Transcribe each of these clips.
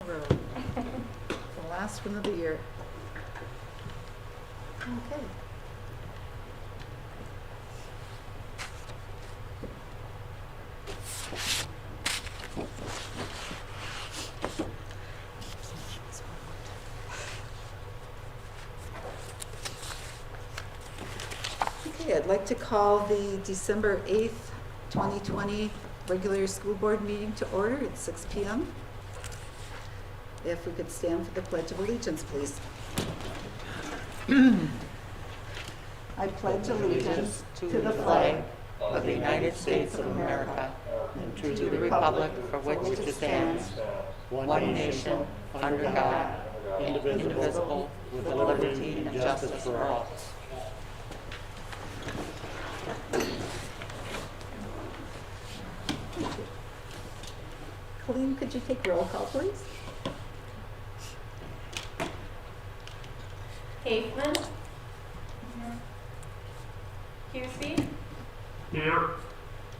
Road. The last one of the year. Okay. Okay, I'd like to call the December 8th, 2020 regular school board meeting to order at 6 p.m. If we could stand for the Pledge of Allegiance, please. I pledge allegiance to the flag of the United States of America and to the republic for which it stands, one nation, under God, indivisible, with liberty and justice for all. Colleen, could you take roll call, please? Haveman. Huseby. Here.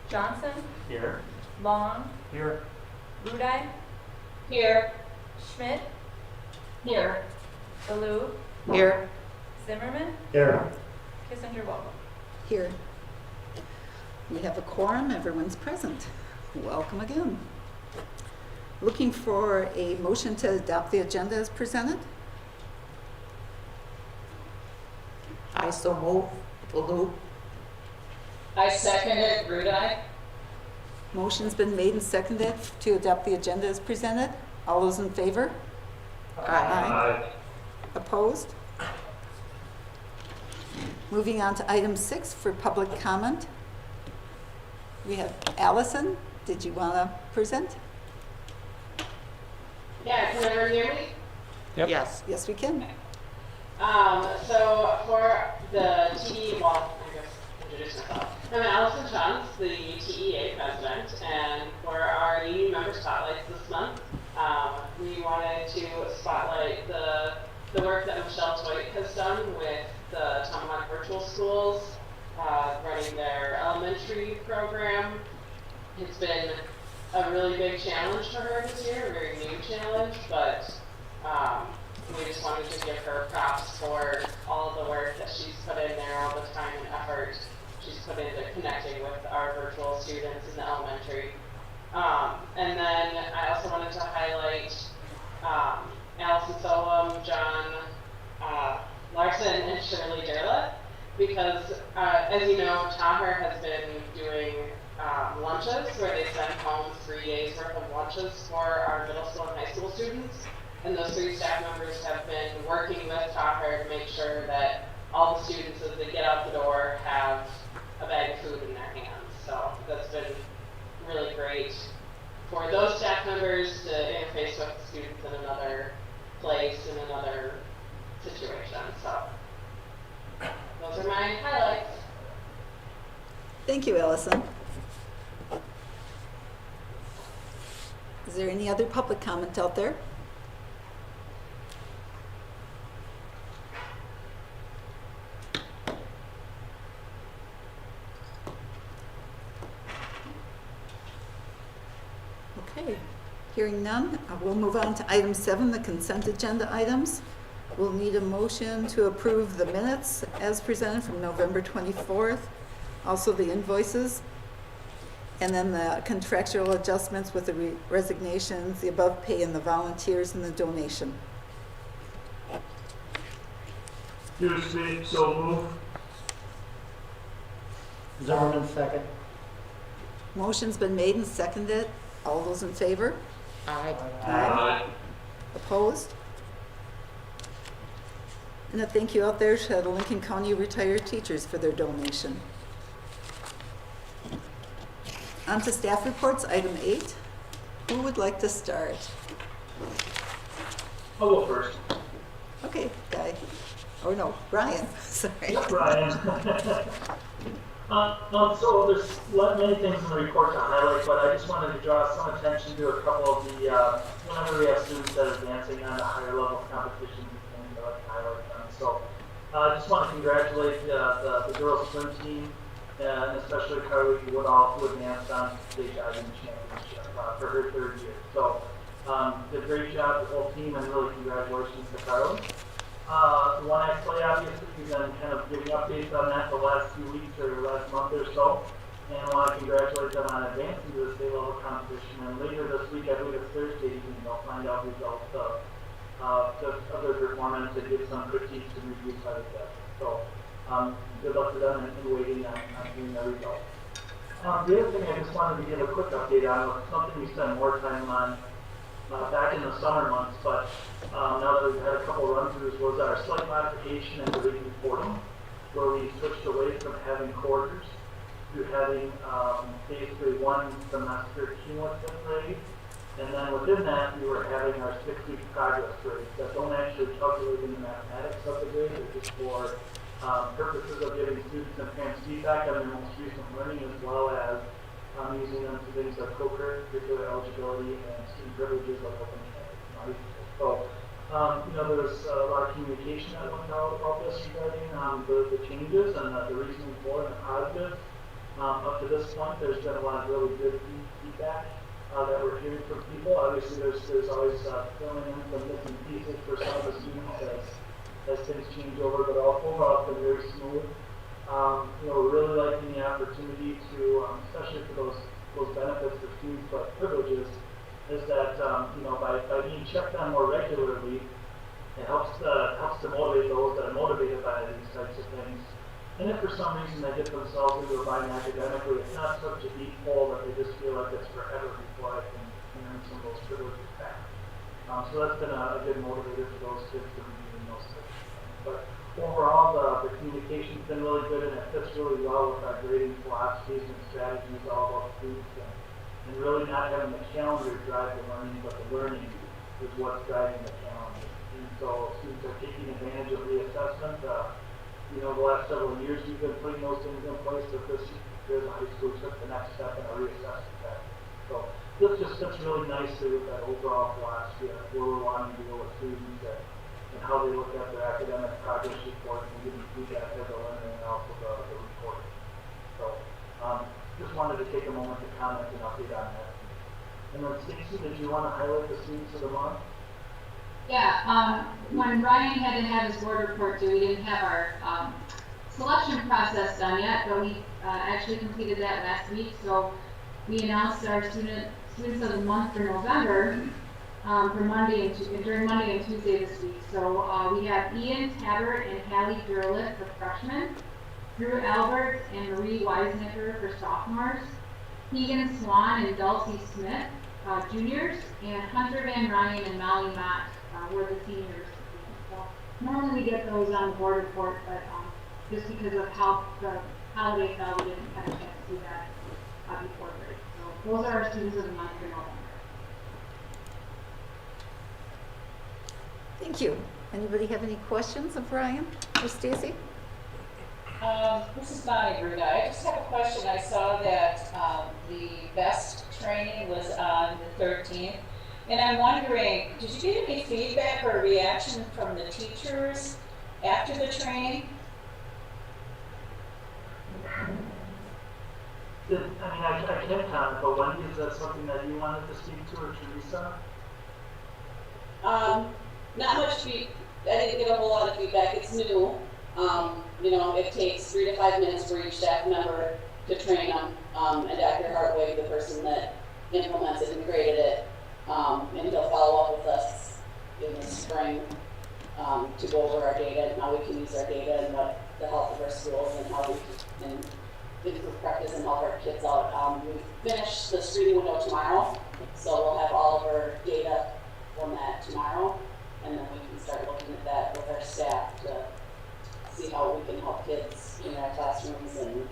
Johnson. Here. Long. Here. Budai. Here. Schmidt. Here. Baloo. Here. Zimmerman. Here. Kissinger Vogel. Here. We have a quorum, everyone's present. Welcome again. Looking for a motion to adopt the agenda as presented? I so move. Baloo. I second it, Rudai. Motion's been made and seconded to adopt the agenda as presented. All those in favor? Aye. Opposed? Moving on to item 6 for public comment. We have Allison. Did you want to present? Yeah, can everyone hear me? Yep. Yes. Yes, we can. So for the TE, well, I guess introduce myself. I'm Allison Chance, the TEA president, and for our new member spotlights this month, we wanted to spotlight the work that Michelle Toit has done with the Tomahawk Virtual Schools, running their elementary program. It's been a really big challenge for her this year, a very new challenge, but we just wanted to give her props for all of the work that she's put in there, all the time and effort she's put into connecting with our virtual students in the elementary. And then I also wanted to highlight Allison Solom, John Larson, and Shirley Derla, because as you know, Taher has been doing lunches where they send home 3 days worth of lunches for our middle school and high school students. And those 3 staff members have been working with Taher to make sure that all the students, as they get out the door, have a bag of food in their hands. So that's been really great for those staff members to interface with the students in another place, in another situation. So those are my highlights. Thank you, Allison. Is there any other public comment out there? Okay, hearing none, we'll move on to item 7, the consent agenda items. We'll need a motion to approve the minutes as presented from November 24th, also the invoices, and then the contractual adjustments with the resignations, the above pay, and the volunteers, and the donation. Huseby, so move. Zimmerman, second. Motion's been made and seconded. All those in favor? Aye. Aye. Opposed? And a thank you out there to the Lincoln County retired teachers for their donation. On to staff reports, item 8. Who would like to start? I'll go first. Okay, Guy. Or no, Brian, sorry. Brian. So there's many things in the report to highlight, but I just wanted to draw some attention to a couple of the, whenever we have students that are advancing on to higher level competitions and things, I like to highlight them. So I just want to congratulate the girls swim team, and especially Carly Woodall, who advanced on to state diving championship for her 3rd year. So Did a great job, the whole team, and really congratulations to Carly. The one I play, obviously, we've been kind of giving updates on that the last few weeks or last month or so. And I want to congratulate them on advancing to the state level competition. And later this week, I believe it's Thursday evening, they'll find out results of their performance and give some critiques and reviews by the judge. So, good luck to them in waiting on hearing the results. The other thing I just wanted to give a quick update on was something we spent more time on back in the summer months, but now that we've had a couple run-throughs, was our slight modification in grade reporting, where we switched away from having quarters to having basically one semester cumulative grade, and then within that we were having our 6-week progress grades that don't actually calculate in the mathematics of the grade, they're just for purposes of giving students and parents feedback on their most recent learning, as well as using them to things like co-curricular eligibility and student privileges like open campus. So, there was a lot of communication that went out about this regarding the changes and the reasoning for and the positives. Up to this point, there's been a lot of really good feedback that we're hearing from people. Obviously, there's always filling in some missing pieces for some of the students as things change over, but overall it's been very smooth. We're really liking the opportunity to, especially for those benefits for students but privileges, is that by being checked on more regularly, it helps to motivate those that are motivated by these types of things. And if for some reason they get themselves into a bind academically, it's not such a deep hole that they just feel like it's forever before I can earn some of those privileges back. So that's been a good motivator for those kids to be doing those types of things. But overall, the communication's been really good, and it fits really well with our grading philosophies and strategies all about students, and really not having the calendar drive the learning, but the learning is what's driving the calendar. And so students are taking advantage of reassessment. The last several years we've been putting those things in place, that this year the high school took the next step in our reassessment test. So this just fits really nicely with that overall philosophy of where we're wanting to go with students and how they look at their academic progress reports and giving feedback as they're learning and also the reporting. So just wanted to take a moment to comment and update on that. And then Stacy, did you want to highlight the students of the month? Yeah, when Ryan had to have his board report due, we didn't have our selection process done yet, but we actually completed that last week. So we announced our students of the month for November during Monday and Tuesday this week. So we have Ian Tabbert and Hallie Durlett for freshmen, Drew Albert and Marie Weisnicker for sophomores, Keegan Swan and Dulcie Smith, juniors, and Hunter Van Ryan and Molly Mott were the seniors. So normally we get those on the board report, but just because of how the holiday fell, we didn't have a chance to do that before break. So those are our students of the month for November. Thank you. Anybody have any questions of Ryan or Stacy? This is Bonnie Bruda. I just have a question. I saw that the BEST training was on the 13th, and I'm wondering, did you get any feedback or reaction from the teachers after the training? I can't comment, but Wendy, is that something that you wanted to speak to, or Teresa? Not much feedback. I didn't get a whole lot of feedback. It's new. It takes 3 to 5 minutes for each staff member to train them. And Dr. Hartwig, the person that implements it and created it, and he'll follow up with us in the spring to go over our data and how we can use our data and what the health of our schools and how we can improve practice and help our kids out. We finish the screening window tomorrow, so we'll have all of our data from that tomorrow, and then we can start looking at that with our staff to see how we can help kids in our classrooms, and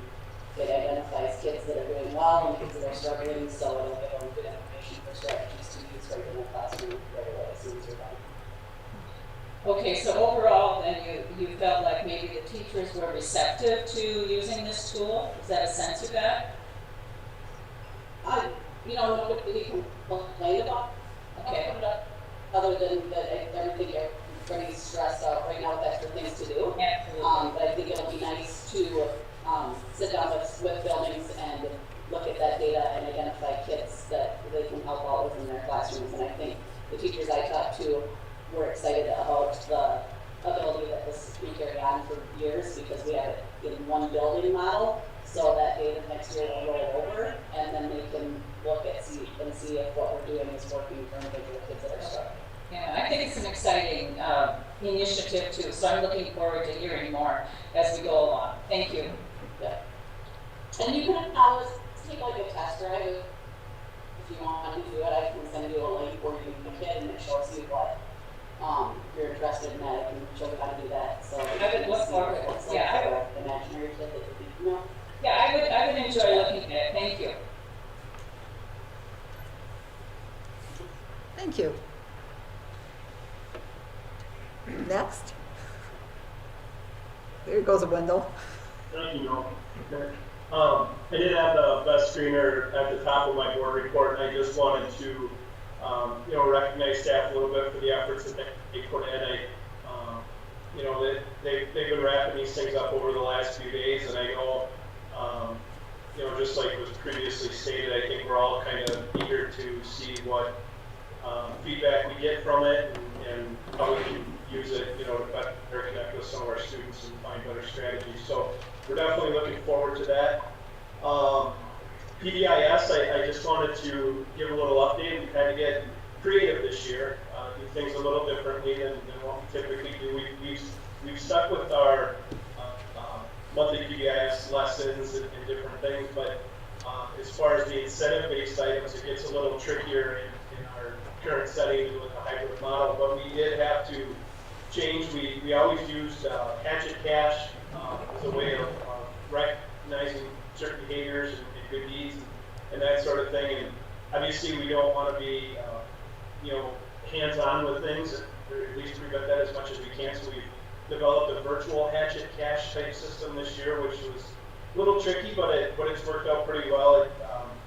it identifies kids that are doing well and kids that are struggling, so it'll give them good information for strategies to use right in the classroom right away as soon as we're done. Okay, so overall, then you felt like maybe the teachers were receptive to using this tool? Is that a sense you got? Nobody complained about Okay. other than that I think everybody's stressed out right now with extra things to do. Absolutely. But I think it'll be nice to sit down with buildings and look at that data and identify kids that they can help out with in their classrooms. And I think the teachers I talked to were excited about the ability that this can carry on for years because we have it in one building model, so that data next year will roll over, and then they can look at see if what we're doing is working for individual kids that are struggling. Yeah, I think it's an exciting initiative too, so I'm looking forward to hearing more as we go along. Thank you. Yeah. And you can always take like a test drive if you want to do it. I can send you a link where you can get and it shows you what you're interested in that. I can show you how to do that. So I would look forward to it. Yeah, imaginary kid that you think, you know. yeah, I would enjoy looking at it. Thank you. Thank you. Next. There goes Wendell. Thank you, Noel. Okay. I did have the best screener at the top of my board report, and I just wanted to, recognize staff a little bit for the efforts that they put in. They've been wrapping these things up over the last few days, and I know, just like was previously stated, I think we're all kind of eager to see what feedback we get from it and how we can use it, to better connect with some of our students and find better strategies. So we're definitely looking forward to that. PBIS, I just wanted to give a little update. We've had to get creative this year, do things a little differently than what we typically do. We've stuck with our monthly PBIS lessons and different things, but as far as the incentive-based items, it gets a little trickier in our current setting with the hybrid model, but we did have to change. We always used Hatchet Cash as a way of recognizing certain behaviors and good deeds and that sort of thing. And obviously, we don't want to be, hands-on with things, or at least prevent that as much as we can. So we've developed a virtual Hatchet Cash type system this year, which was a little tricky, but it's worked out pretty well. It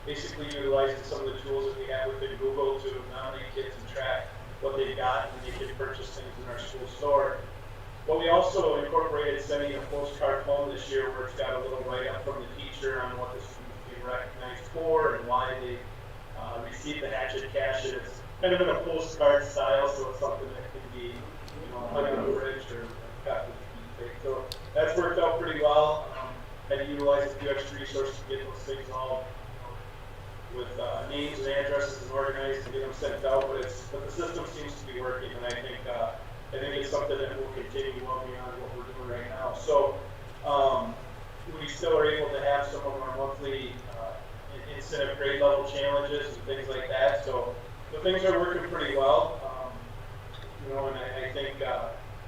basically utilizes some of the tools that we have within Google to nominate kids and track what they've got, and they can purchase things in our school store. But we also incorporated sending a postcard home this year where it's got a little write-up from the teacher on what the students being recognized for and why they received the Hatchet Cash. And it's kind of in a postcard style, so it's something that can be, hung on a bridge or got with the So that's worked out pretty well. Had to utilize a few extra resources to get those things all with names and addresses and organized to get them sent out, but the system seems to be working, and I think it's something that will continue well beyond what we're doing right now. So we still are able to have some of our monthly incentive grade level challenges and things like that. So things are working pretty well, and I think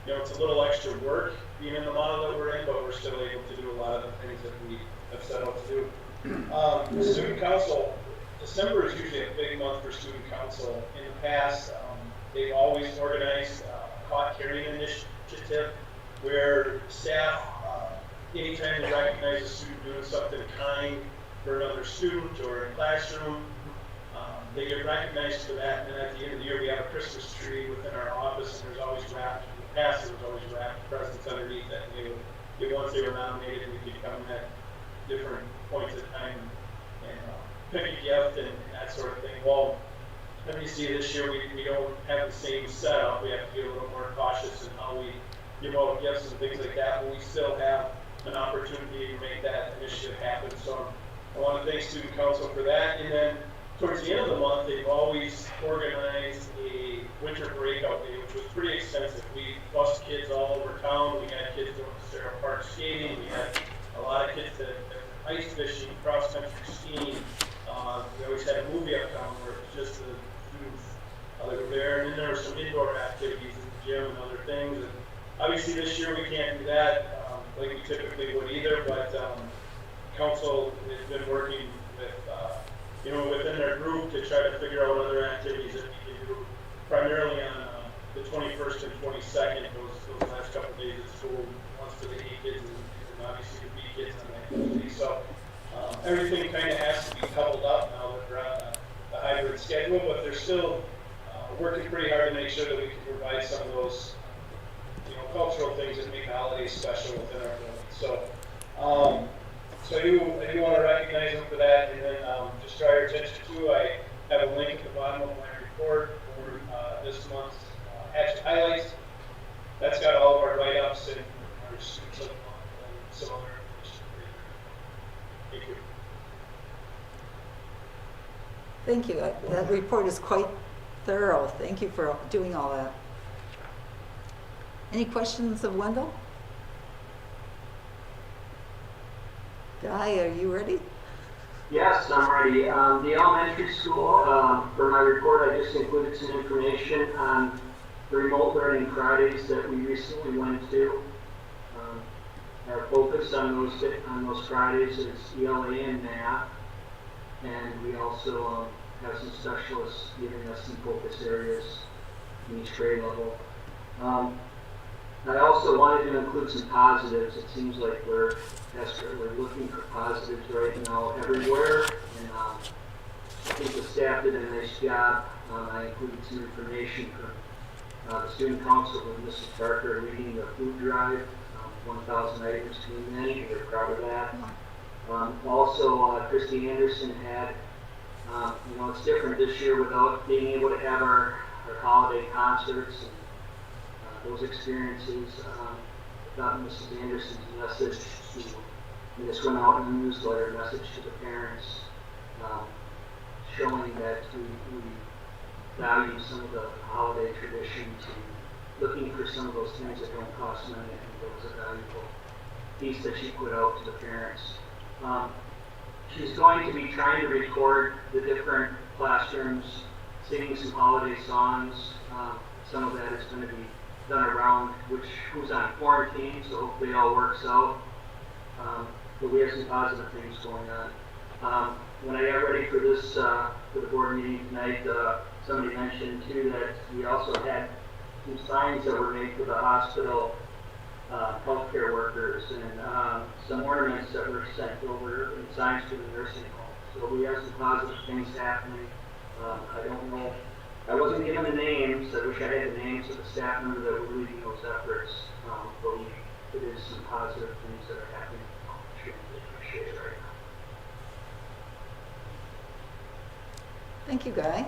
it's a little extra work being in the model that we're in, but we're still able to do a lot of the things that we have set out to do. The student council. December is usually a big month for student council. In the past, they've always organized a caught carrying initiative where staff, anytime they recognize a student doing something kind for another student or a classroom, they get recognized for that. And then at the end of the year, we have a Christmas tree within our office, and there's always wrapped, in the past there was always wrapped presents underneath that. And once they were nominated, we could come at different points of time and pick a gift and that sort of thing. Well, let me see, this year we don't have the same setup. We have to be a little more cautious in how we give out gifts and things like that, but we still have an opportunity to make that initiative happen. So I want to thank Student Council for that. And then towards the end of the month, they've always organized a winter breakout day, which was pretty extensive. We bussed kids all over town. We had kids going to Sarah Park skating. We had a lot of kids that ice fishing, cross-country skiing. We always had a movie uptown where it was just the students that were there. And then there were some indoor activities in the gym and other things. And obviously this year we can't do that like we typically would either, but council has been working with, within their group to try to figure out other activities that we can do primarily on the 21st and 22nd, those last couple of days at school, once for the A kids and obviously the B kids on that activity. So everything kind of has to be coupled up now that we're on the hybrid schedule, but they're still working pretty hard to make sure that we can provide some of those cultural things that make the holidays special within our building. So I do want to recognize them for that, and then just draw your attention to, I have a link at the bottom of my report for this month's Hatchet Highlights. That's got all of our write-ups and our students of the month and some other information for you. Thank you. Thank you. That report is quite thorough. Thank you for doing all that. Any questions of Wendell? Guy, are you ready? Yes, I'm ready. The elementary school, for my report, I just included some information on the remote learning Fridays that we recently went to. Our focus on those Fridays is ELA and math, and we also have some specialists giving us some focus areas in each grade level. I also wanted to include some positives. It seems like we're desperately looking for positives right now everywhere, and I think the staff did a nice job. I included some information from the student council with Mrs. Parker leading the food drive, 1,000 items to many. We're proud of that. Also, Christy Anderson had, it's different this year without being able to have our holiday concerts and those experiences. About Mrs. Anderson's message we just went out in the newsletter, message to the parents, showing that we value some of the holiday traditions and looking for some of those things that don't cost money. I think that was a valuable piece that she put out to the parents. She's going to be trying to record the different classrooms, singing some holiday songs. Some of that is going to be done around who's on quarantine, so hopefully it all works out. But we have some positive things going on. When I got ready for this, for the board meeting tonight, somebody mentioned too that we also had some signs that were made for the hospital healthcare workers and some ornaments that were sent over and signs to the nursing home. So we have some positive things happening. I don't know. I wasn't given the names. I wish I had the names of the staff members that were leading those efforts. But it is some positive things that are happening. I appreciate it right now. Thank you, Guy.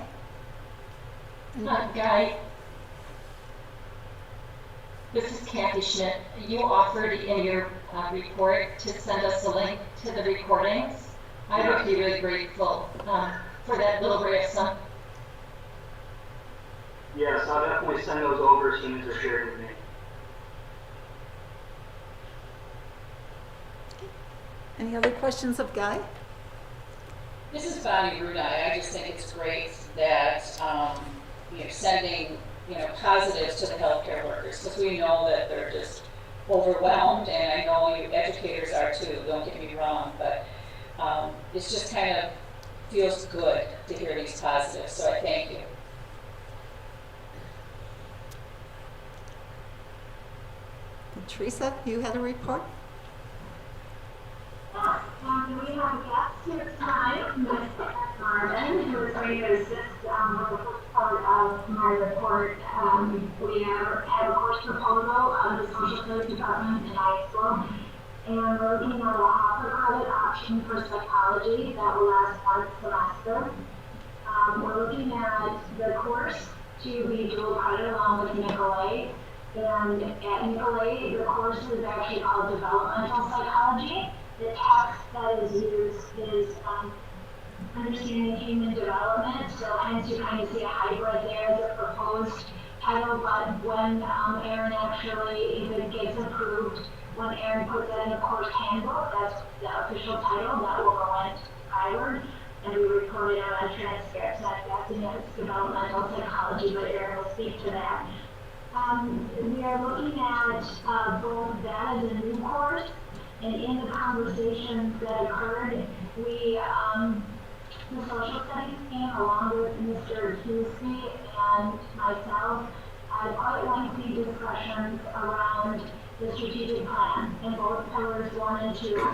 Guy, this is Kathy Schmidt. You offered in your report to send us a link to the recordings. I would be really grateful for that little ray of sun. Yes, I'll definitely send those over as soon as they're shared with me. Any other questions of Guy? This is Bonnie Brunei. I just think it's great that you're sending positives to the healthcare workers, because we know that they're just overwhelmed, and I know you educators are too. Don't get me wrong, but it's just kind of feels good to hear these positives. So I thank you. Teresa, you had a report? We have a guest here tonight, Ms. Marvin, who is going to assist with the first part of my report. We have a course proposal of the Social Studies Department in high school, and we're looking at a Hopper credit option for psychology that will last 1 semester. We're looking at the course to be dual credit along with Nicolay. And at Nicolay, the course is actually called Developmental Psychology. The text that is used is Understanding Human Development, so hence you kind of see a hybrid there as a proposed title, but when Erin actually, if it gets approved, when Erin puts it in the course handbook, that's the official title, that will go into Skyward, and we report it out on transcripts. That's in its Developmental Psychology, but Erin will speak to that. We are looking at both that as a new course, and in the conversations that occurred, we, the social studies team, along with Mr. Husey and myself, had quite lengthy discussions around the strategic plan in both pillars 1 and 2.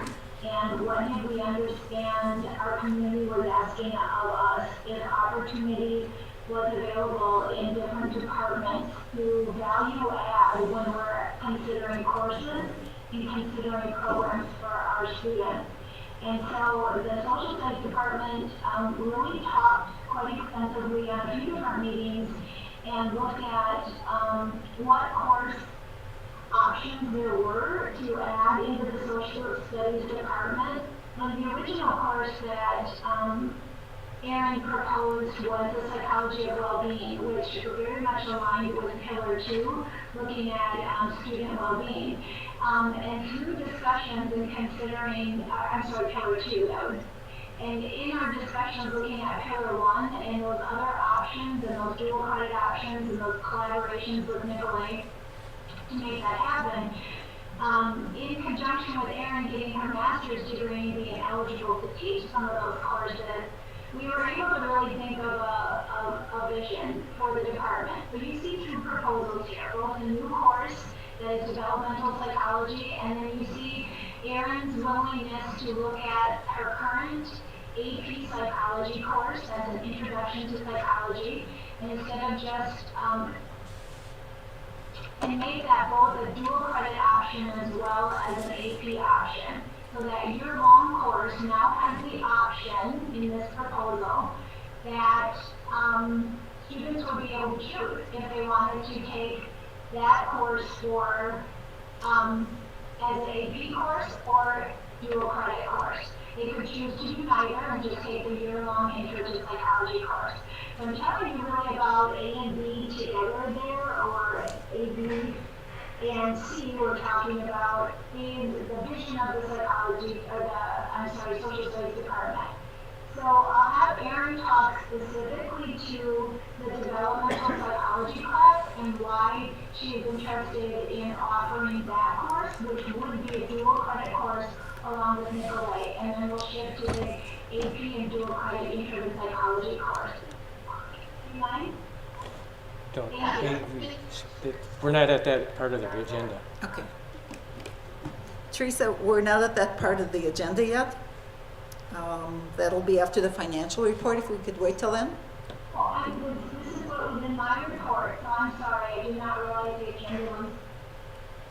And what did we understand our community was asking of us if opportunity was available in different departments to value add when we're considering courses and considering programs for our students. And so the social studies department really talked quite extensively on a few different meetings and looked at, what course options there were to add into the social studies department. And the original course that, Erin proposed was the psychology of well-being, which very much aligned with Pillar 2, looking at student well-being. And through discussions and considering, Pillar 2, that was, and in our discussions looking at Pillar 1 and those other options and those dual credit options and those collaborations with Nicolay to make that happen, in conjunction with Erin getting her master's degree and being eligible to teach some of those courses, we were able to really think of a vision for the department. So you see two proposals here, both a new course that is developmental psychology, and then you see Erin's willingness to look at her current AP psychology course as an introduction to psychology, and instead of just, and make that both a dual credit option as well as an AP option. So that year-long course now has the option in this proposal that students will be able to choose if they wanted to take that course for as an AP course or dual credit course. They could choose to do neither and just take the year-long intro to psychology course. So I'm telling you really about A and B together there, or A, B, and C, we're talking about is the vision of the psychology, or the, social studies department. So I'll have Erin talk specifically to the developmental psychology class and why she is interested in offering that course, which would be a dual credit course along with Nicolay. And then we'll shift to the AP and dual credit intro to psychology course. You mind? We're not at that part of the agenda. Okay. Teresa, we're not at that part of the agenda yet. That'll be after the financial report, if we could wait till then. Well, this is what was in my report, so I'm sorry, I did not realize the agenda was,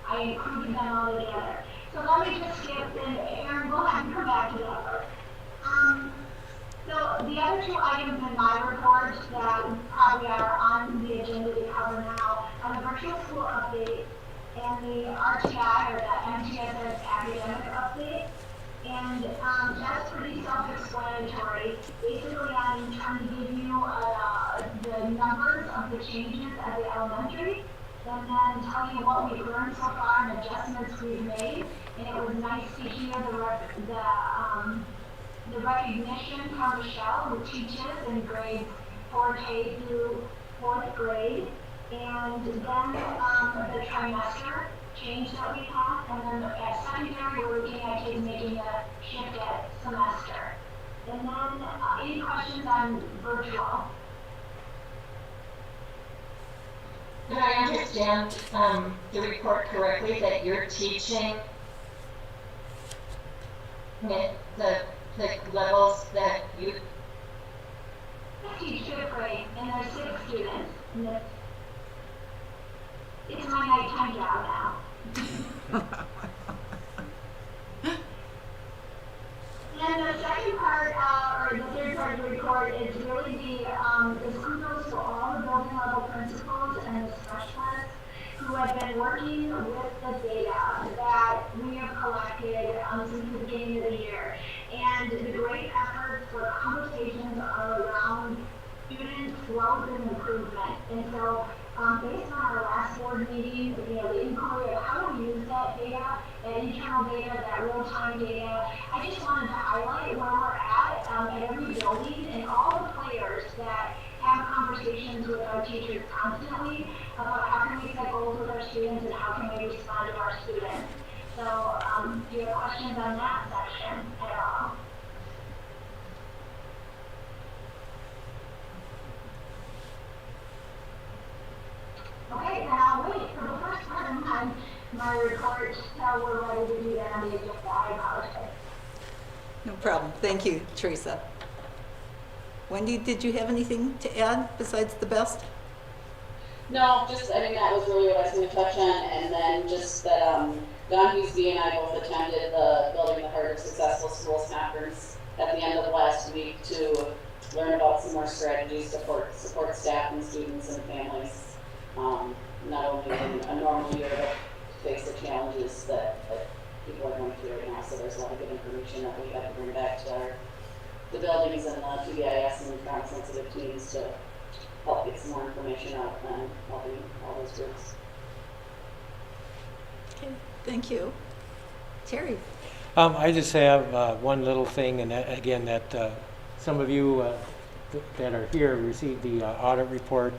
I included them all together. So let me just skip, and Erin, we'll have you come back to that. So the other two items in my report that probably are on the agenda to cover now are the virtual school update and the RTI, or the MTSS academic update. And that's pretty self-explanatory. Basically, I'm trying to give you the numbers of the changes at the elementary, and then tell you what we've learned so far and adjustments we've made. And it was nice to hear the recognition from Michelle, who teaches in grades 4K through 4th grade, and then the trimester change that we have, and then at secondary we're looking at kids making a shift at semester. And then any questions on virtual? Did I understand the report correctly that you're teaching the levels that you I teach 5th grade, and there's 6 students. It's my nighttime job now. And the second part, or the third part of the report, is really the kudos to all the building level principals and the specialists who have been working with the data that we have collected since the beginning of the year. And the great efforts for conversations are around student growth and improvement. And so, based on our last board meeting, the inquiry of how to use that data, that internal data, that real-time data, I just wanted to highlight where we're at every building and all the players that have conversations with our teachers constantly about how can we set goals with our students and how can we respond to our students. So, do you have questions on that section at all? Okay, then I'll wait for the first part of my report till we're ready to do that on the agenda. I apologize. No problem. Thank you, Teresa. Wendy, did you have anything to add besides the best? No, just, I mean, that was really what I was going to touch on, and then just that Don Huseby and I both attended the Building the Heart of Successful Schools conference at the end of last week to learn about some more strategies to support staff and students and families, not only in a normal year, but face the challenges that people are going through right now. So there's a lot of good information that we have to bring back to the buildings and the PBIS and crime-sensitive teams to help get some more information out and helping all those groups. Okay, thank you. Terry? I just have one little thing, and that, again, that some of you that are here received the audit report.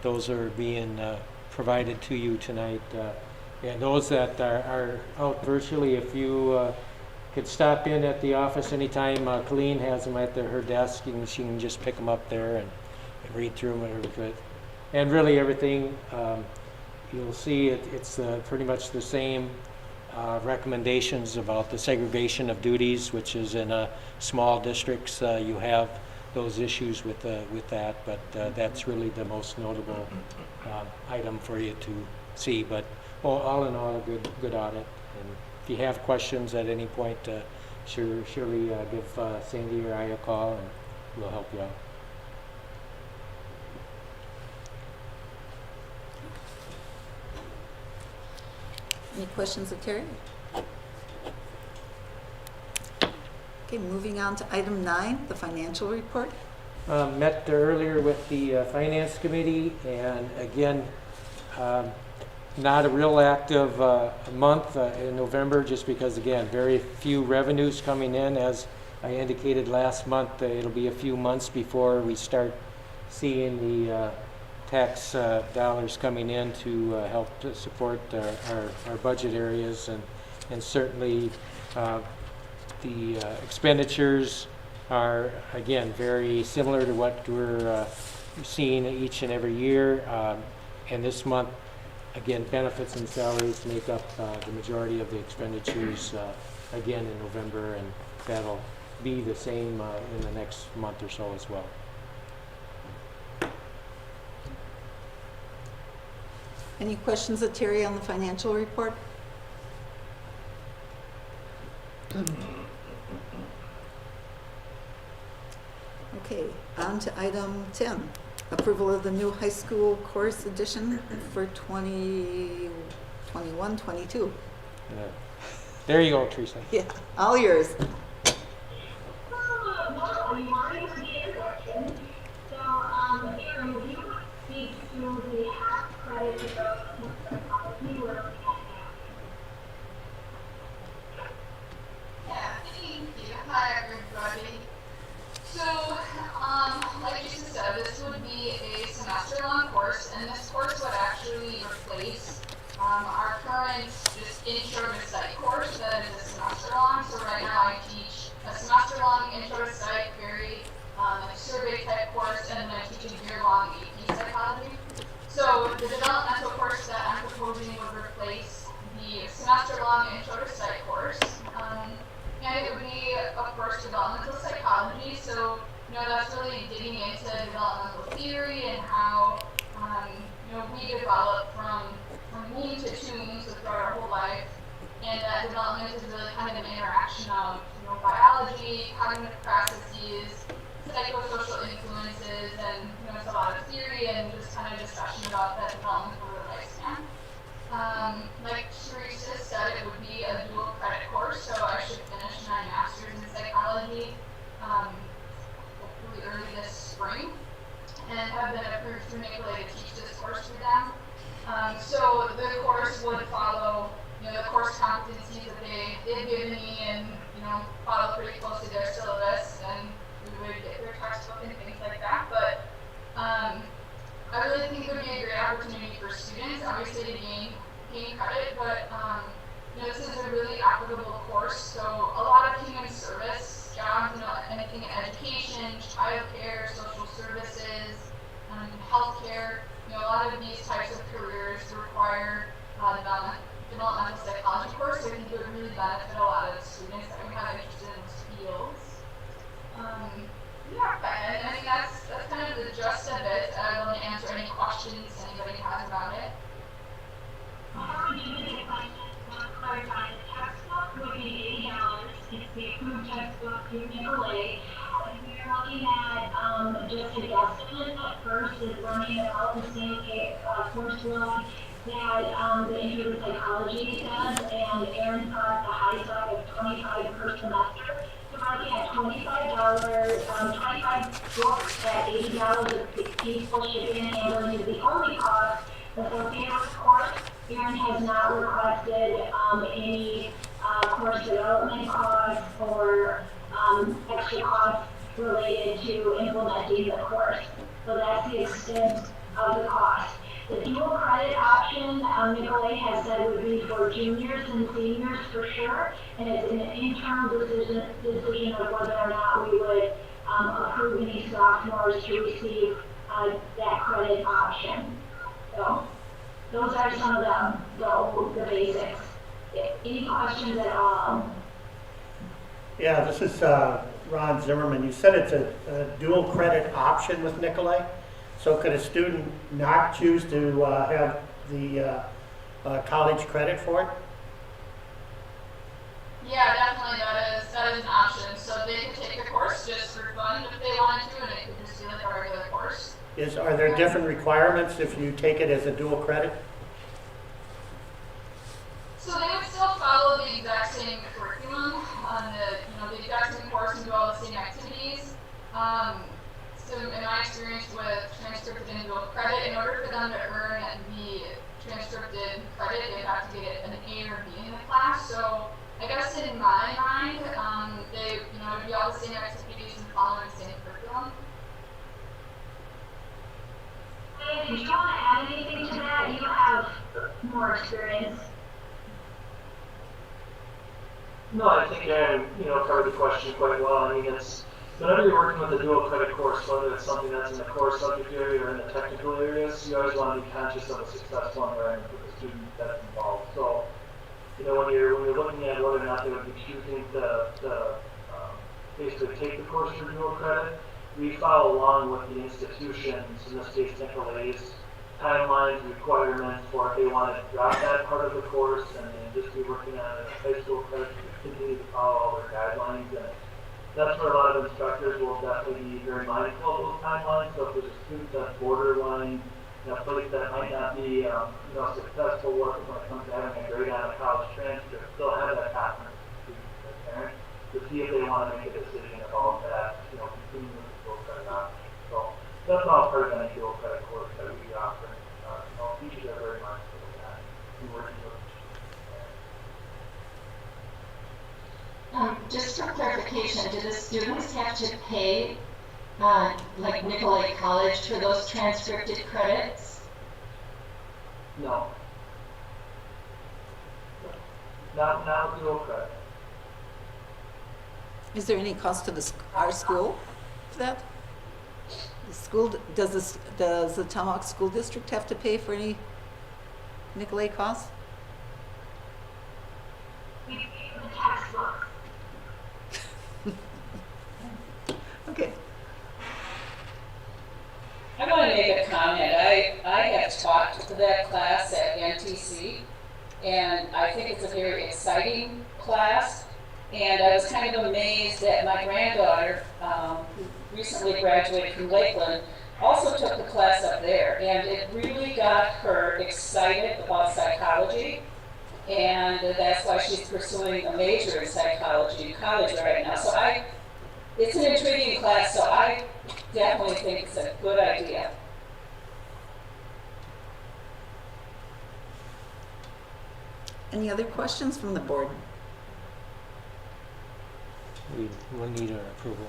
Those are being provided to you tonight. And those that are out virtually, if you could stop in at the office anytime, Colleen has them at her desk, and she can just pick them up there and read through them. And really everything, you'll see it's pretty much the same recommendations about the segregation of duties, which is in small districts. You have those issues with that, but that's really the most notable item for you to see. But all in all, a good audit. And if you have questions at any point, surely give Sandy or I a call, and we'll help you out. Any questions of Terry? Okay, moving on to item 9, the financial report. Met earlier with the Finance Committee, and again, not a real active month in November, just because, again, very few revenues coming in. As I indicated last month, it'll be a few months before we start seeing the tax dollars coming in to help to support our budget areas, and certainly the expenditures are, again, very similar to what we're seeing each and every year. And this month, again, benefits and salaries make up the majority of the expenditures again in November, and that'll be the same in the next month or so as well. Any questions of Terry on the financial report? Okay, on to item 10, approval of the new high school course edition for 2021-22. There you go, Teresa. Yeah, all yours. Hi everybody. So, like Jason said, this would be a semester-long course, and this course would actually replace our current just intro to psych course that is a semester-long. So right now I teach a semester-long intro to psych, very survey type course, and then I teach a year-long AP psychology. So the developmental course that I'm proposing would replace the semester-long intro to psych course. And it would be, of course, developmental psychology. So, that's really digging into developmental theory and how, we develop from womb to tomb, so throughout our whole life. And that development is really kind of an interaction of, biology, cognitive processes, psychosocial influences, and, it's a lot of theory and just kind of discussion about that development over the lifespan. Like Teresa said, it would be a dual credit course, so I should finish my master's in psychology hopefully early this spring, and have been approved through Nicolay to teach this course for them. So the course would follow, the course competencies that they've given me, and follow pretty close to their syllabus, and we would get their textbook and things like that. But I really think it would be a great opportunity for students, obviously, to gain credit, but this is a really applicable course. So a lot of human service jobs, anything in education, childcare, social services, healthcare, a lot of these types of careers require developmental psychology course. So I think it would really benefit a lot of students that we have interested in those fields. And I mean, that's kind of the gist of it. I'm willing to answer any questions anybody has about it. Before we get into the questions, I want to clarify the textbook would be $80. It's the approved textbook through Nicolay. If you're looking at just a guesstimate at first, is running about the same course load that the intro psychology does, and Aaron thought the high side of $25 per semester. So we're looking at $25, 25 books at $80 of peaceful shipping and handling is the only cost associated with the course. Aaron has not requested any course development costs or extra costs related to implementing the course. So that's the extent of the cost. The dual credit option, Nicolay has said would be for juniors and seniors for sure, and it's an internal decision of whether or not we would approve any sophomores to receive that credit option. So those are some of the basics. Any questions at all? Yeah, this is Ron Zimmerman. You said it's a dual credit option with Nicolay. So could a student not choose to have the college credit for it? Yeah, definitely that is an option. So they could take the course just for fun if they wanted to, and it could just be like a regular course. Are there different requirements if you take it as a dual credit? So they would still follow the exact same curriculum on the exact same course and do all the same activities. So in my experience with transcripted and dual credit, in order for them to earn the transcripted credit, they have to get an A or B in the class. So I guess in my mind, they would be all the same activities and following the same curriculum. If you want to add anything to that, you have more experience. No, I think Aaron, covered the question quite well. I mean, it's whenever you're working with a dual credit course, whether it's something that's in the core subject area or in the technical areas, you always want to be conscious of a successful environment for the student that's involved. So, when you're looking at whether or not they would be choosing to basically take the course for dual credit, we follow along with the institutions, in this case Nicolay's, timelines, requirements for if they want to drop that part of the course and just be working on a high school credit to continue to follow all their guidelines. And that's where a lot of instructors will definitely be very mindful of those timelines. So if there's a student that's borderline, a place that might not be successful when it comes to having a grade on a college transcript, still have that confidence to the parents to see if they want to make a decision about that, continue with the dual credit option. So that's all part of any dual credit course that we offer. Teachers are very mindful of that and working with Just for clarification, do the students have to pay, like Nicolay College, for those transcripted credits? No. Not dual credit. Is there any cost to our school for that? The school, does the Tomahawk School District have to pay for any Nicolay costs? We pay for the textbook. Okay. I want to make a comment. I have taught that class at NTC, and I think it's a very exciting class. And I was kind of amazed that my granddaughter, who recently graduated from Lakeland, also took the class up there. And it really got her excited about psychology. And that's why she's pursuing a major in psychology in college right now. So it's an intriguing class, so I definitely think it's a good idea. Any other questions from the board? We will need our approval.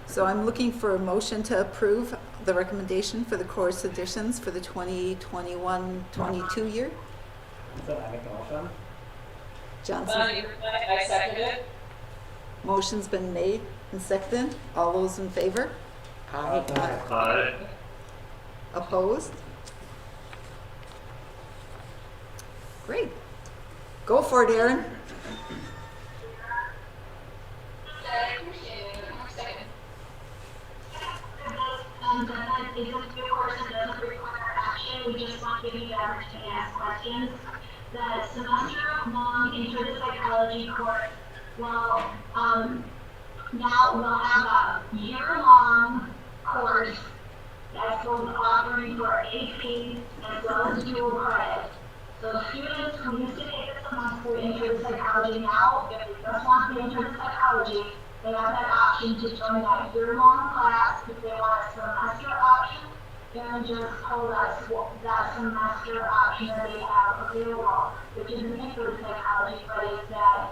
So I'm looking for a motion to approve the recommendation for the course additions for the 2021-22 year. So I make a motion. Johnson, Bonnie, I second it. motion's been made and seconded. All those in favor? Aye. Aye. Opposed? Great. Go for it, Aaron. I appreciate it. I'm excited. That is a new course that doesn't require action. We just want to give you the opportunity to ask questions. The semester-long Intro to Psychology course will now we'll have a year-long course that's both offering for AP as well as dual credit. So students who used to take a semester intro to psychology now, if they just want to enter psychology, they have that option to join that year-long class. If they want a semester option, then just pull that semester option that they have available, which isn't intro psychology, but it's that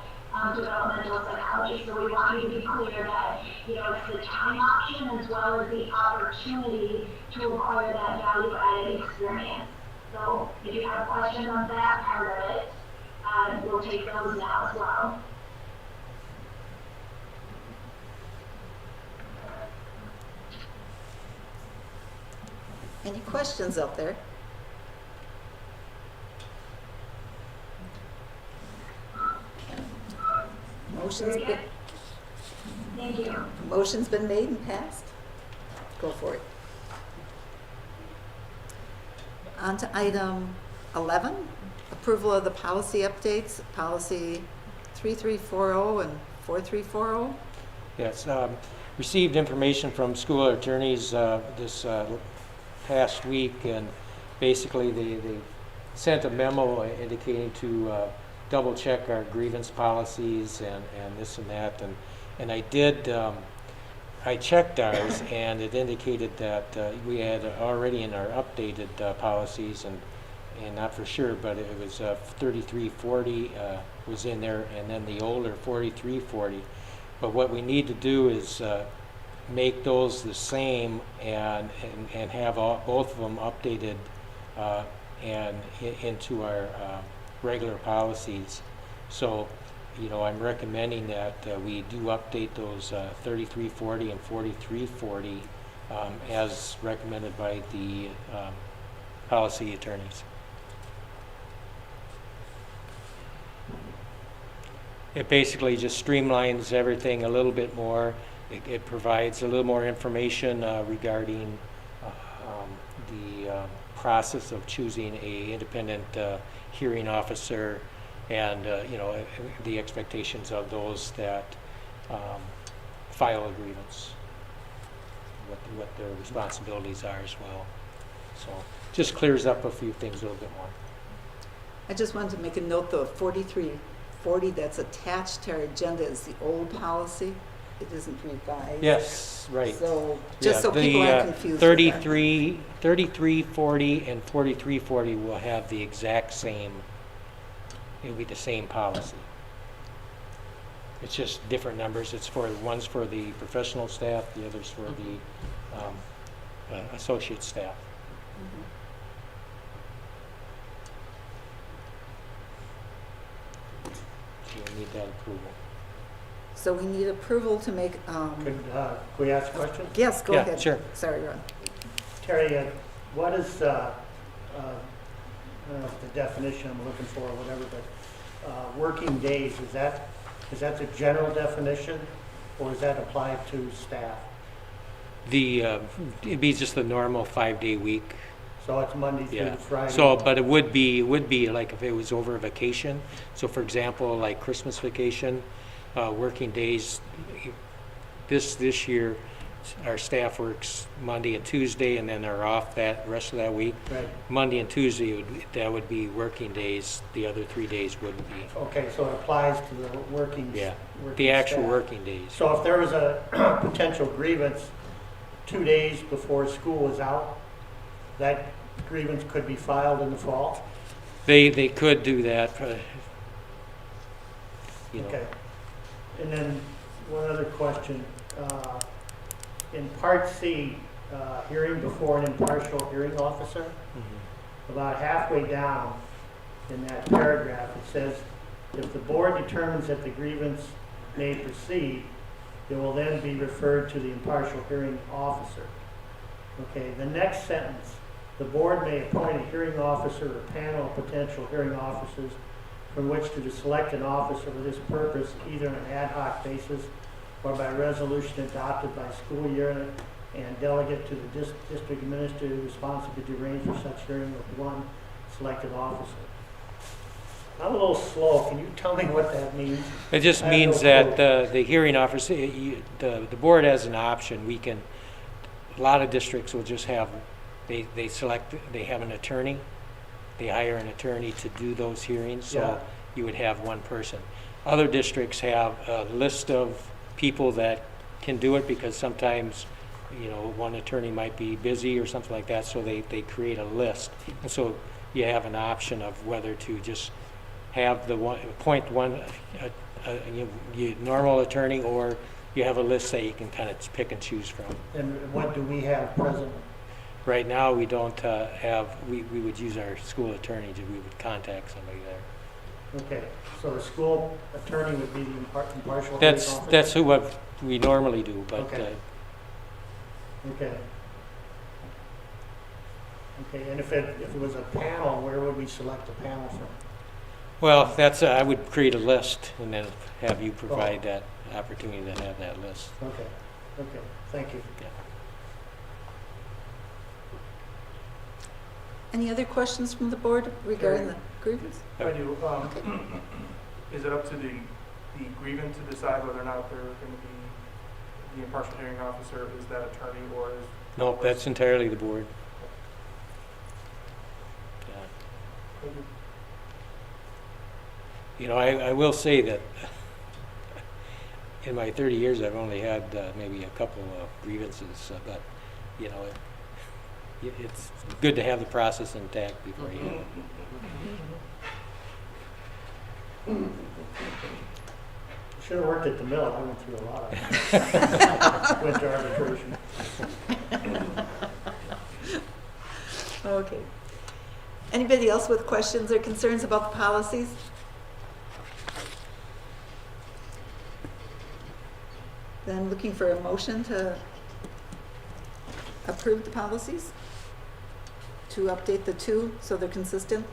developmental psychology. So we want you to be clear that, it's the time option as well as the opportunity to acquire that value-added experience. So if you have questions on that part of it, we'll take those now as well. Any questions out there? Thank you. Motion's been made and passed. Go for it. On to item 11, approval of the policy updates, policy 3340 and 4340. Yes, received information from school attorneys this past week, and basically they sent a memo indicating to double check our grievance policies and this and that, and I did, I checked ours, and it indicated that we had already in our updated policies, and not for sure, but it was 3340 was in there, and then the older 4340. But what we need to do is make those the same and have both of them updated and into our regular policies. So, I'm recommending that we do update those 3340 and 4340 as recommended by the policy attorneys. It basically just streamlines everything a little bit more. It provides a little more information regarding the process of choosing a independent hearing officer, and the expectations of those that file a grievance, what their responsibilities are as well. So just clears up a few things a little bit more. I just wanted to make a note, though, 4340 that's attached to our agenda is the old policy. It isn't revised. Yes, right. So just so people aren't confused. 3340 and 4340 will have the exact same. It'll be the same policy. It's just different numbers. It's one's for the professional staff, the other's for the associate staff. Mm-hmm. So we need that approval. So we need approval to make, Could we ask a question? yes, go Yeah, ahead. sure. Sorry, Ron. Terry, what is, I don't know if the definition I'm looking for or whatever, but working days, is that the general definition, or is that applied to staff? It'd be just the normal 5-day week. So it's Monday through Yeah. Friday? So, but it would be like if it was over a vacation. So for example, like Christmas vacation, working days, this year, our staff works Monday and Tuesday, and then they're off that rest of that week. Right. Monday and Tuesday, that would be working days. The other 3 days wouldn't be. Okay, so it applies to the working Yeah, working the actual staff. working days. So if there was a potential grievance 2 days before school was out, that grievance could be filed in the fall? They could do that. Okay. And then one other question. In Part C, hearing before an impartial hearing officer, about halfway down in that paragraph, it says, if the board determines that the grievance may proceed, it will then be referred to the impartial hearing officer. Okay, the next sentence, the board may appoint a hearing officer or panel of potential hearing officers from which to select an officer for this purpose, either on an ad hoc basis or by resolution adopted by school unit and delegate to the district administrator responsible to arrange for such hearing with one selected officer. I'm a little slow. Can you tell me what that means? It just I have means no that the hearing officer, the board has an option. We can a lot of districts will just have, they have an attorney, they hire an attorney to do those hearings, Yeah. so you would have one person. Other districts have a list of people that can do it, because sometimes, you know, one attorney might be busy or something like that, so they create a list. And so you have an option of whether to just have appoint one, normal attorney, or you have a list that you can kind of pick and choose from. And what do we have presently? Right now, we don't we would use our school attorney, we would contact somebody there. Okay, so the school attorney would be the impartial hearing officer? That's what we normally do, but Okay. Okay. Okay, and if it was a panel, where would we select the panel from? well, that's I would create a list and then have you provide that opportunity to have that list. Okay, okay, thank you. Any other questions from the board regarding the grievance? I do. Is it up to the grievant to decide whether or not they're going to be the impartial hearing officer, is that attorney, or is? No, that's entirely the board. Yeah. Thank you. You know, I will say that in my 30 years, I've only had maybe a couple of grievances, but, you know, it's good to have the process intact before you. Should have worked at the mill, I went through a lot of went to arbitration. Okay. Anybody else with questions or concerns about the policies? Then looking for a motion to approve the policies? To update the two so they're consistent?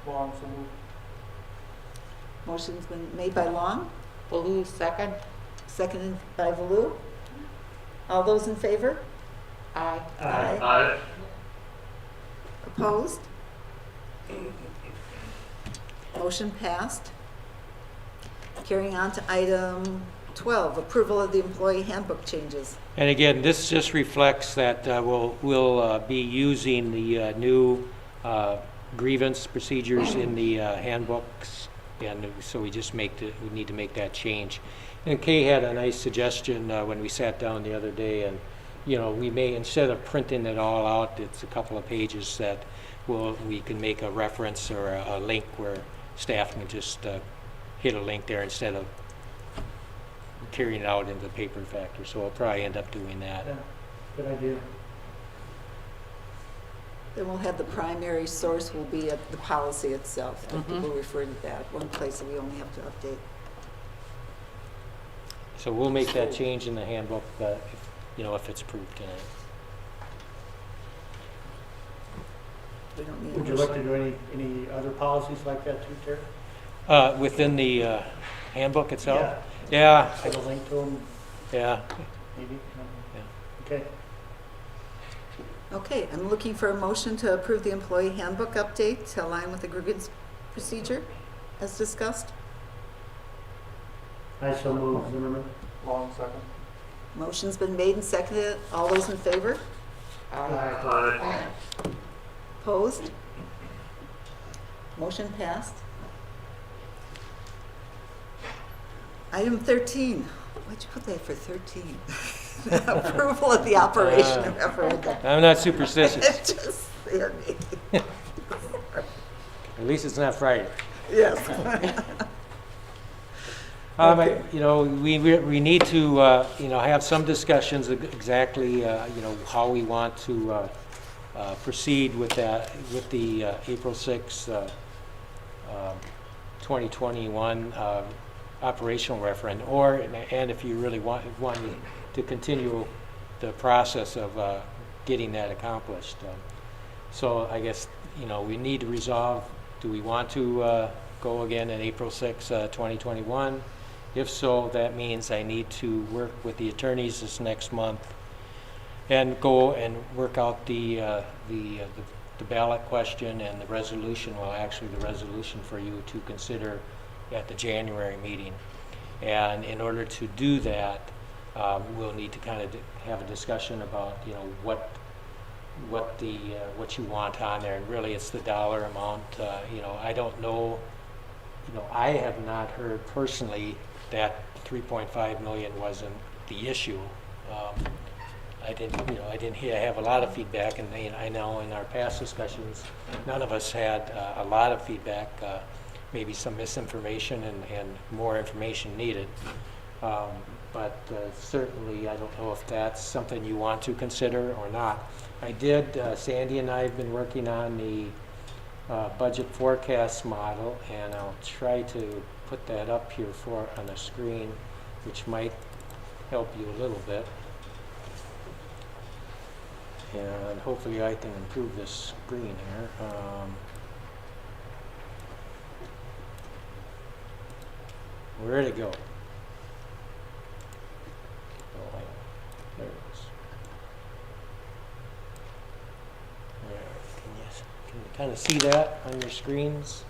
Long, so moved. Motion's been made by Long, Baloo, second. seconded by Baloo. All those in favor? Aye. Aye. Opposed? Motion passed. Carrying on to item 12, approval of the employee handbook changes. And again, this just reflects that we'll be using the new grievance procedures in the handbooks, and so we need to make that change. And Kay had a nice suggestion when we sat down the other day, and you know, we may, instead of printing it all out, it's a couple of pages that we can make a reference or a link where staff can just hit a link there instead of carrying it out into the paper factor. So we'll probably end up doing that. Yeah, good idea. Then we'll have the primary source will be at the policy itself. People refer to that, one place that we only have to update. So we'll make that change in the handbook, if it's approved tonight. We don't need a Would you like motion. to do any other policies like that too, Terry? Within the handbook itself? Yeah. Yeah. Put a link to them, Yeah. maybe? Yeah. Okay. Okay, I'm looking for a motion to approve the employee handbook update to align with the grievance procedure as discussed. I so move, Zimmerman. Long, second. Motion's been made and seconded. All those in favor? Aye. Opposed? Motion passed. Item 13. Why'd you put that for 13? Approval of the operation of referendum. I'm not superstitious. It just scared me. At least it's not Friday. Yes. Okay. We need to, have some discussions of exactly, how we want to proceed with that, with the April 6th, 2021 operational referendum, and if you really want to continue the process of getting that accomplished. So I guess, we need to resolve, do we want to go again in April 6, 2021? If so, that means I need to work with the attorneys this next month and go and work out the ballot question and the resolution, the resolution for you to consider at the January meeting. And in order to do that, we'll need to kind of have a discussion about, you know, what you want on there, and really it's the dollar amount. You know, I don't know, you know, I have not heard personally that 3.5 million wasn't the issue. I didn't have a lot of feedback, and I know in our past discussions, none of us had a lot of feedback, maybe some misinformation and more information needed. But certainly, I don't know if that's something you want to consider or not. I did, Sandy and I have been working on the budget forecast model, and I'll try to put that up here on the screen, which might help you a little bit. And hopefully I can improve this screen here. Where'd it go? Oh, there it is. Can you kind of see that on your screens?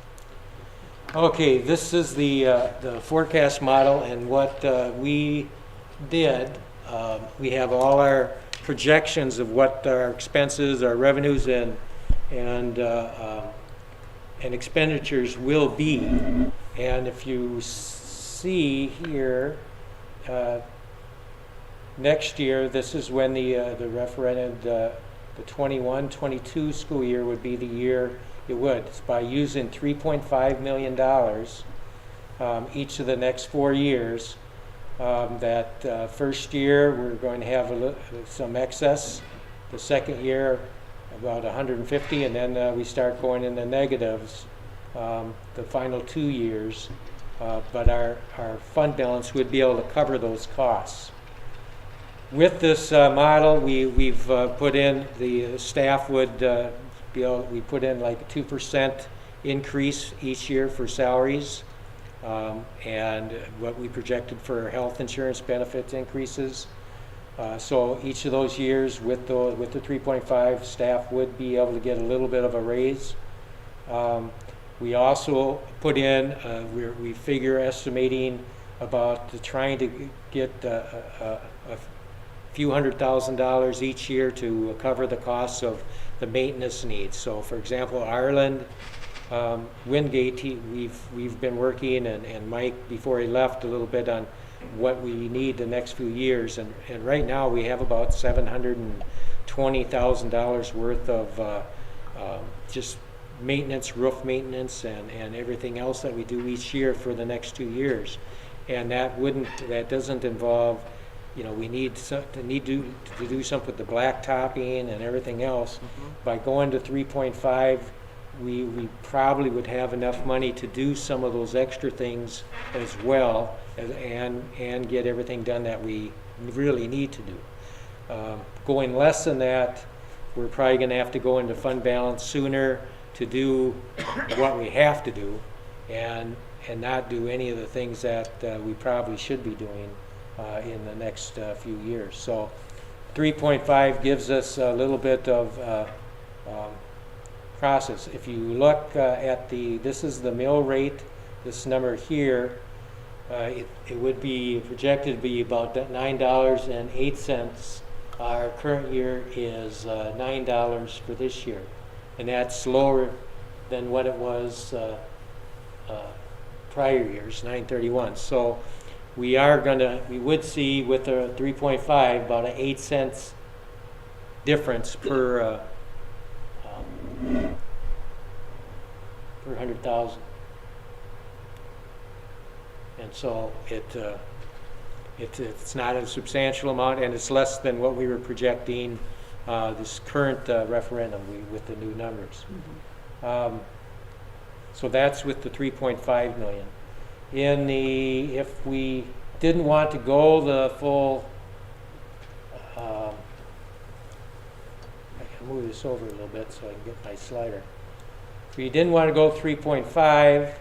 Okay, this is the forecast model, and what we did, we have all our projections of what our expenses, our revenues, and expenditures will be. And if you see here, next year, this is when the referendum, the 21-22 school year would be the year it would. It's by using $3.5 million each of the next 4 years. That first year we're going to have some excess. The second year about 150, and then we start going in the negatives the final 2 years. But our fund balance would be able to cover those costs. With this model, we've put in, the staff would be able, we put in like a 2% increase each year for salaries, and what we projected for health insurance benefits increases. So each of those years with the 3.5, staff would be able to get a little bit of a raise. We also put in, we figure estimating about trying to get a few $100,000 each year to cover the costs of the maintenance needs. So for example, Ireland, Wingate, we've been working, and Mike, before he left, a little bit on what we need the next few years, and right now we have about $720,000 worth of just maintenance, roof maintenance, and everything else that we do each year for the next 2 years. And that doesn't involve, you know, we need to do something with the blacktopping and everything else. By going to 3.5, we probably would have enough money to do some of those extra things as well, and get everything done that we really need to do. Going less than that, we're probably going to have to go into fund balance sooner to do what we have to do, and not do any of the things that we probably should be doing in the next few years. So 3.5 gives us a little bit of process. If you look at this is the mill rate, this number here, it would be projected to be about $9.08. Our current year is $9 for this year, and that's lower than what it was prior years, $9.31. So we would see with a 3.5 about an 8 cents difference per 100,000. And so it's not a substantial amount, and it's less than what we were projecting this current referendum with the new numbers. So that's with the 3.5 million. If we didn't want to go the full, I can move this over a little bit so I can get my slider. If you didn't want to go 3.5,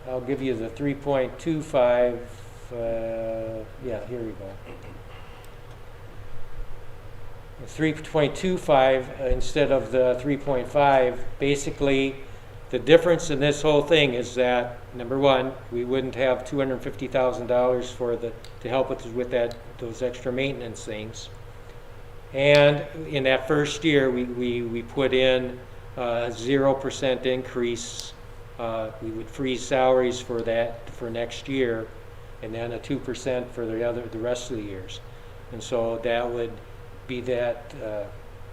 I'll give you the 3.25. Yeah, here we go. 3.25 instead of the 3.5. Basically, The difference in this whole thing is that, number one, we wouldn't have $250,000 for to help with those extra maintenance things. And in that first year, we put in a 0% increase. We would freeze salaries for next year, and then a 2% for the rest of the years. And so that would be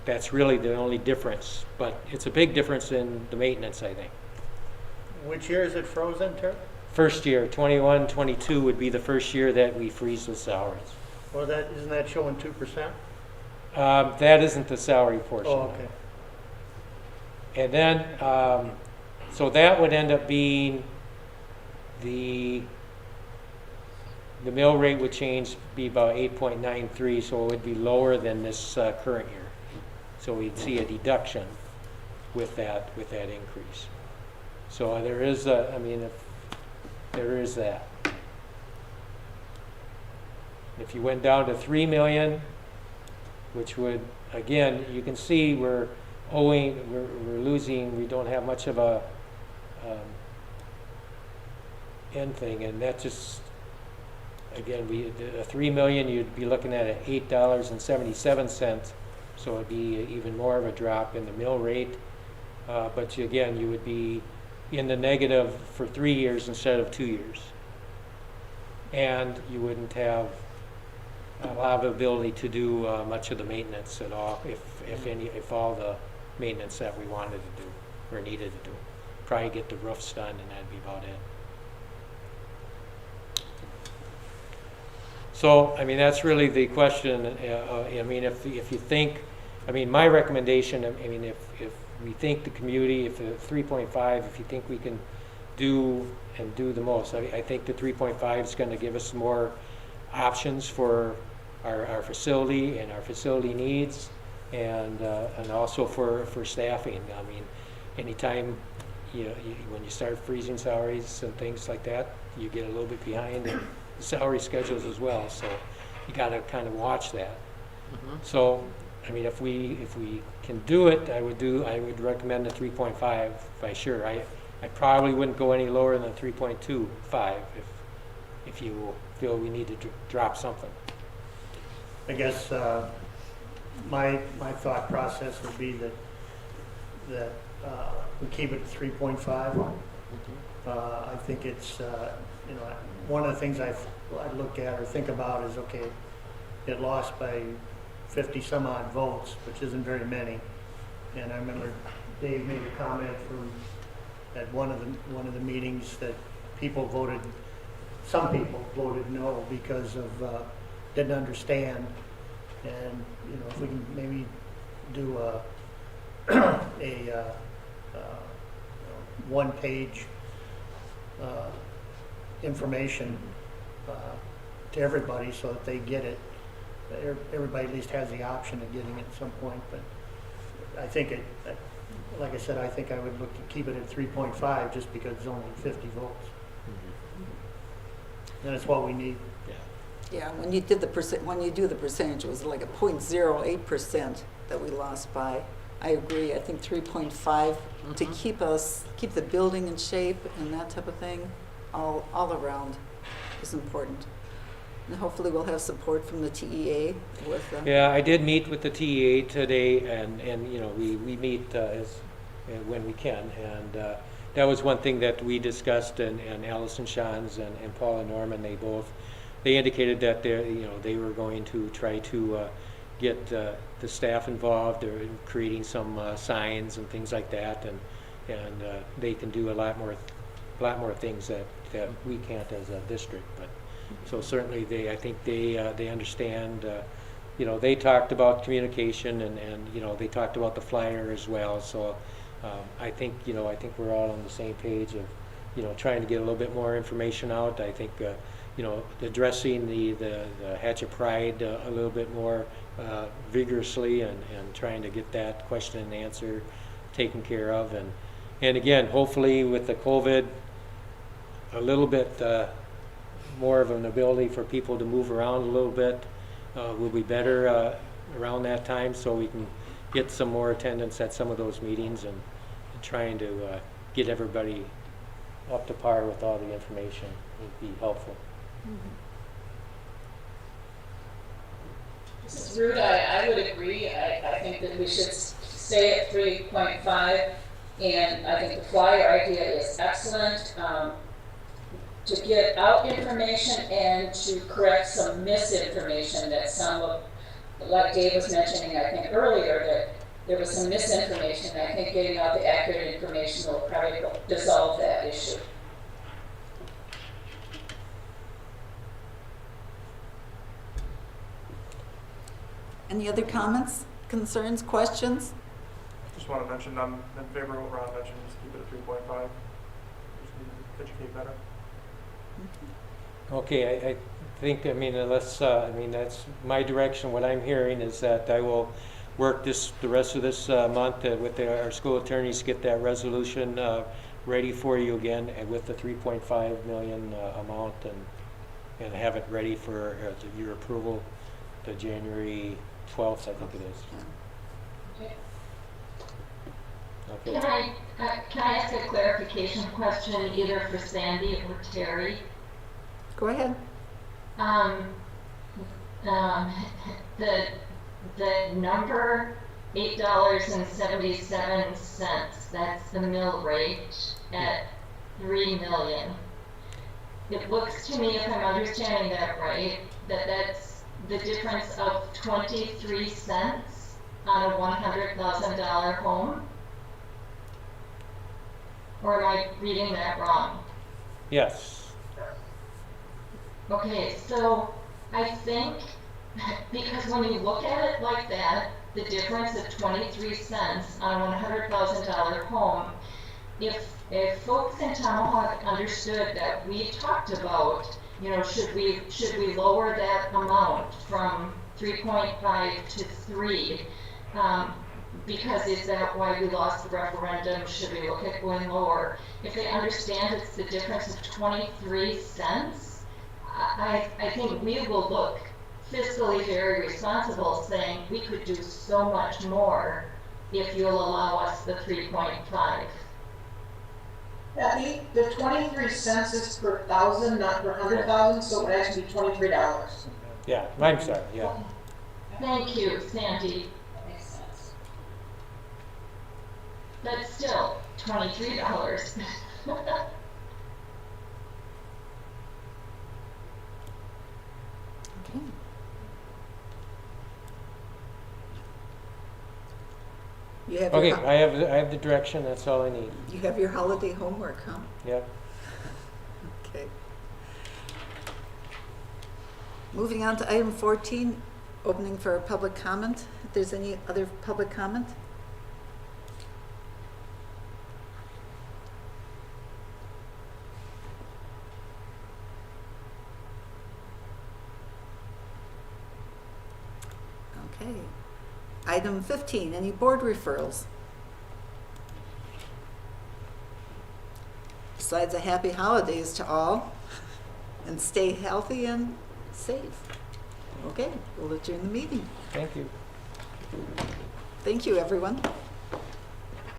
that's really the only difference. But it's a big difference in the maintenance, I think. Which year is it frozen, Terry? First year, 21, 22 would be the first year that we freeze the salaries. Well, isn't that showing 2%? That isn't the salary portion. Oh, okay. And then, so that would end up being the mill rate would be about 8.93, so it would be lower than this current year. So we'd see a deduction with that increase. So there is there is that. If you went down to 3 million, which would, again, you can see we're losing, we don't have much of a end thing, and that just, again, a 3 million, you'd be looking at $8.77, so it'd be even more of a drop in the mill rate. But again, you would be in the negative for 3 years instead of 2 years. And you wouldn't have a lot of ability to do much of the maintenance at all, if all the maintenance that we wanted to do or needed to do. Probably get the roofs done, and that'd be about it. So, I mean, that's really the question. I mean, if you think, I mean, my recommendation, I mean, if we think the community, if the 3.5, if you think we can do the most, I think the 3.5 is going to give us more options for our facility and our facility needs, and also for staffing. I mean, anytime when you start freezing salaries and things like that, you get a little bit behind in the salary schedules as well. So you got to kind of watch that. Mm-hmm. So, I mean, if we can do it, I would recommend the 3.5 by sure. I probably wouldn't go any lower than 3.25 if you feel we need to drop something. I guess my thought process would be that we keep it at 3.5. I think it's one of the things I look at or think about is, okay, it lost by 50 some odd votes, which isn't very many. And I remember Dave made a comment at one of the meetings that some people voted no because of didn't understand. And if we can maybe do a one-page information to everybody so that they get it. Everybody at least has the option of getting it at some point. But I think like I said, I think I would look to keep it at 3.5 just because it's only 50 votes. Mm-hmm. And it's what we need. Yeah, when you do the percentage, it was like a 0.08% that we lost by. I agree. I think 3.5 to keep the building in shape and that type of thing, all around, is important. And hopefully we'll have support from the TEA with them. Yeah, I did meet with the TEA today, and we meet when we can, and that was one thing that we discussed, and Allison Shans and Paula Norman, they indicated that they were going to try to get the staff involved. They're creating some signs and things like that, and they can do a lot more things that we can't as a district. But so certainly I think they understand. They talked about communication, and they talked about the flyer as well. So I think we're all on the same page of trying to get a little bit more information out. I think addressing the Hatchet Pride a little bit more vigorously, and trying to get that question and answer taken care of, and again, hopefully with the COVID, a little bit more of an ability for people to move around a little bit will be better around that time, so we can get some more attendance at some of those meetings, and trying to get everybody up to par with all the information would be helpful. Mrs. Rude, I would agree. I think that we should stay at 3.5, and I think the flyer idea is excellent. To get out information and to correct some misinformation that some of, like Dave was mentioning, I think earlier, that there was some misinformation. I think getting out the accurate information will probably dissolve that issue. Any other comments, concerns, questions? Just want to mention, I'm in favor of what Ron mentioned, just keep it at 3.5. Just need to educate better. Okay, I think, I mean, unless, I mean, that's my direction. What I'm hearing is that I will work the rest of this month with our school attorneys to get that resolution ready for you again, and with the 3.5 million amount, and have it ready for your approval the January 12th, I think it is. Okay. Okay. Can I ask a clarification question either for Sandy or Terry? Go ahead. The number $8.77, that's the mill rate at 3 million. It looks to me, if I'm understanding that right, that's the difference of 23 cents on a $100,000 home? Or am I reading that wrong? Yes. Okay, so I think, because when you look at it like that, the difference of 23 cents on a $100,000 home, if folks in Tomahawk understood that we talked about, you know, should we lower that amount from 3.5 to 3, because is that why we lost the referendum? Should we look at going lower? If they understand it's the difference of 23 cents, I think we will look fiscally very responsible, saying we could do so much more if you'll allow us the 3.5. The 23 cents is per thousand, not per 100,000, so it would actually be $23. Yeah, I'm sorry, yeah. Thank you, Sandy. That makes sense. But still, $23. Okay. You have Okay, your, I have the direction, that's all I need. you have your holiday homework, huh? Yep. Okay. Moving on to item 14, opening for public comment. If there's any other public comment? Okay. Item 15, any board referrals? Besides a happy holidays to all, and stay healthy and safe. Okay, we'll adjourn the meeting. Thank you. Thank you, everyone.